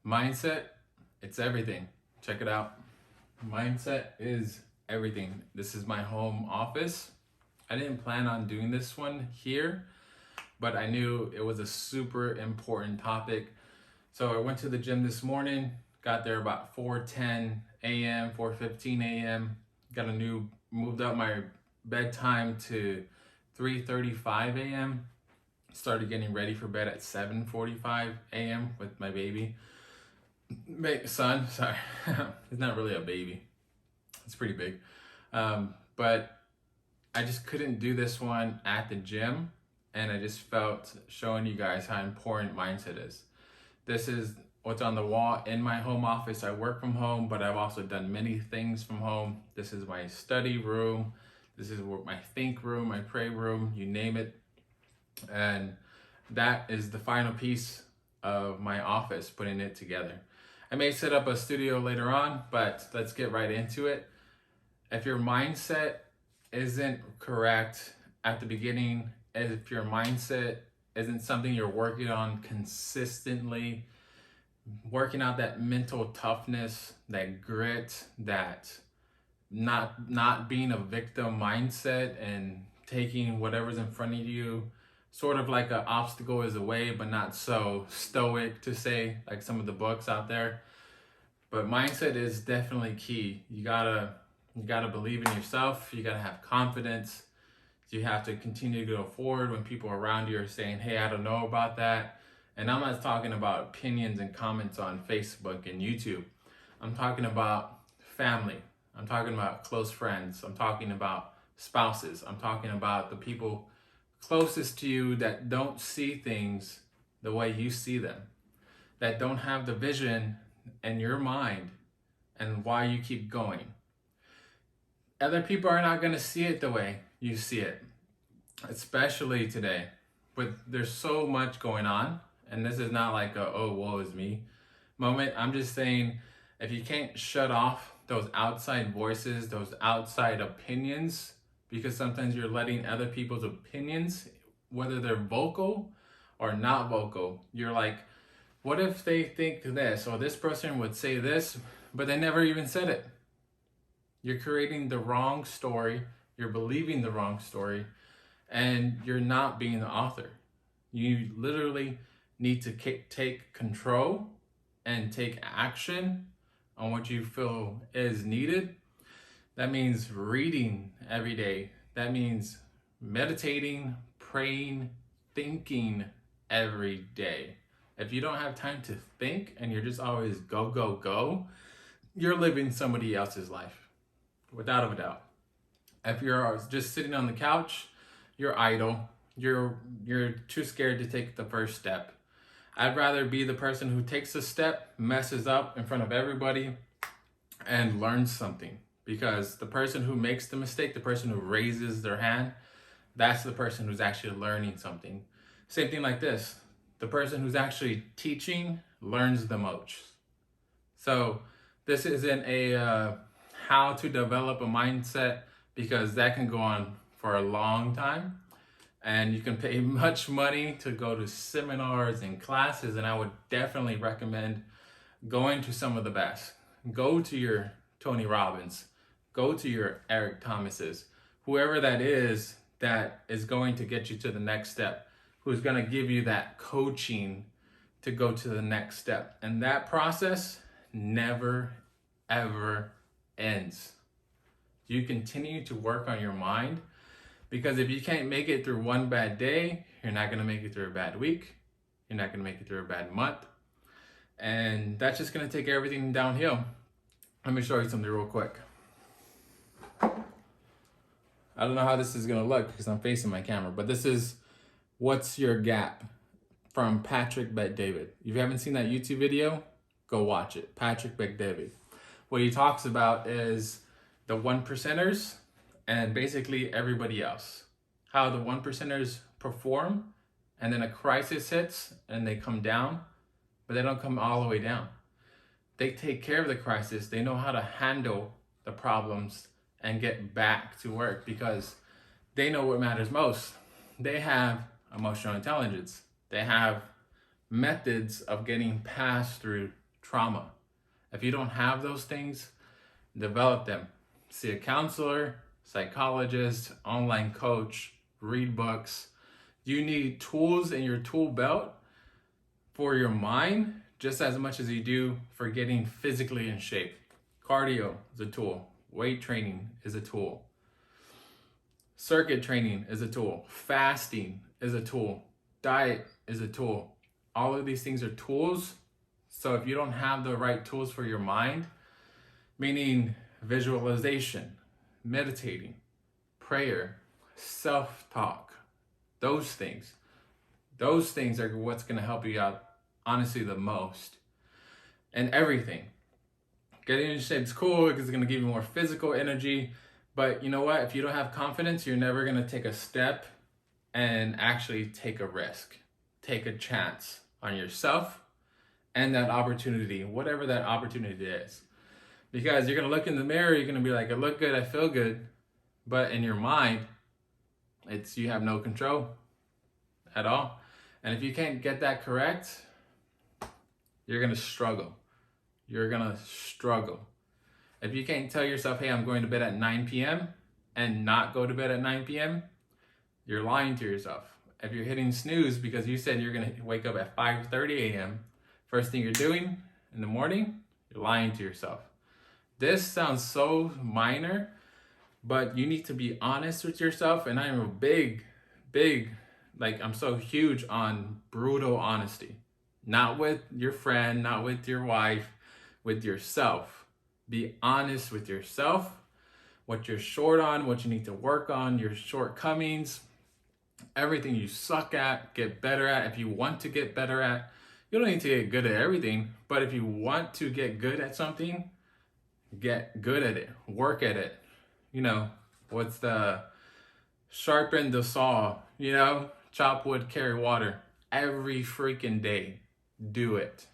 Mindset, it's everything. Check it out. Mindset is everything. This is my home office. I didn't plan on doing this one here, but I knew it was a super important topic. So I went to the gym this morning, got there about 4:10 a.m., 4:15 a.m. Moved up my bedtime to 3:35 a.m. Started getting ready for bed at 7:45 a.m. with my baby. Son, sorry. He's not really a baby. It's pretty big. But I just couldn't do this one at the gym, and I just felt showing you guys how important mindset is. This is what's on the wall in my home office. I work from home, but I've also done many things from home. This is my study room. This is my think room, my pray room, you name it. And that is the final piece of my office, putting it together. I may set up a studio later on, but let's get right into it. If your mindset isn't correct at the beginning, if your mindset isn't something you're working on consistently, working out that mental toughness, that grit, that not being a victim mindset and taking whatever's in front of you sort of like an obstacle is a way, but not so stoic to say, like some of the books out there. But mindset is definitely key. You gotta believe in yourself. You gotta have confidence. You have to continue to go forward when people around you are saying, hey, I don't know about that. And I'm not talking about opinions and comments on Facebook and YouTube. I'm talking about family. I'm talking about close friends. I'm talking about spouses. I'm talking about the people closest to you that don't see things the way you see them, that don't have the vision in your mind and why you keep going. Other people are not going to see it the way you see it, especially today. But there's so much going on, and this is not like a, oh, woe is me moment. I'm just saying, if you can't shut off those outside voices, those outside opinions, because sometimes you're letting other people's opinions, whether they're vocal or not vocal, you're like, what if they think this, or this person would say this, but they never even said it? You're creating the wrong story, you're believing the wrong story, and you're not being the author. You literally need to take control and take action on what you feel is needed. That means reading every day. That means meditating, praying, thinking every day. If you don't have time to think and you're just always go, go, go, you're living somebody else's life, without a doubt. If you're just sitting on the couch, you're idle. You're too scared to take the first step. I'd rather be the person who takes a step, messes up in front of everybody, and learns something. Because the person who makes the mistake, the person who raises their hand, that's the person who's actually learning something. Same thing like this. The person who's actually teaching learns the most. So this isn't a how to develop a mindset, because that can go on for a long time. And you can pay much money to go to seminars and classes. And I would definitely recommend going to some of the best. Go to your Tony Robbins. Go to your Eric Thomases, whoever that is going to get you to the next step, who's going to give you that coaching to go to the next step. And that process never, ever ends. You continue to work on your mind, because if you can't make it through one bad day, you're not going to make it through a bad week. You're not going to make it through a bad month. And that's just going to take everything downhill. Let me show you something real quick. I don't know how this is going to look because I'm facing my camera, but this is What's Your Gap from Patrick Bet-David. If you haven't seen that YouTube video, go watch it. Patrick Bet-David. What he talks about is the one percenters and basically everybody else. How the one percenters perform, and then a crisis hits and they come down, but they don't come all the way down. They take care of the crisis. They know how to handle the problems and get back to work, because they know what matters most. They have emotional intelligence. They have methods of getting past through trauma. If you don't have those things, develop them. See a counselor, psychologist, online coach, read books. You need tools in your tool belt for your mind just as much as you do for getting physically in shape. Cardio is a tool. Weight training is a tool. Circuit training is a tool. Fasting is a tool. Diet is a tool. All of these things are tools. So if you don't have the right tools for your mind, meaning visualization, meditating, prayer, self-talk, those things are what's going to help you out honestly the most. And everything. Getting in shape is cool because it's going to give you more physical energy. But you know what? If you don't have confidence, you're never going to take a step and actually take a risk. Take a chance on yourself and that opportunity, whatever that opportunity is. Because you're going to look in the mirror, you're going to be like, I look good, I feel good. But in your mind, you have no control at all. And if you can't get that correct, you're going to struggle. You're going to struggle. If you can't tell yourself, hey, I'm going to bed at 9 p.m. and not go to bed at 9 p.m., you're lying to yourself. If you're hitting snooze because you said you're going to wake up at 5:30 a.m., first thing you're doing in the morning, you're lying to yourself. This sounds so minor, but you need to be honest with yourself. And I'm a big, I'm so huge on brutal honesty. Not with your friend, not with your wife, with yourself. Be honest with yourself, what you're short on, what you need to work on, your shortcomings, everything you suck at, get better at. If you want to get better at, you don't need to get good at everything, but if you want to get good at something, get good at it, work at it. You know, what's the sharpen the saw, chop wood, carry water every freaking day. Do it.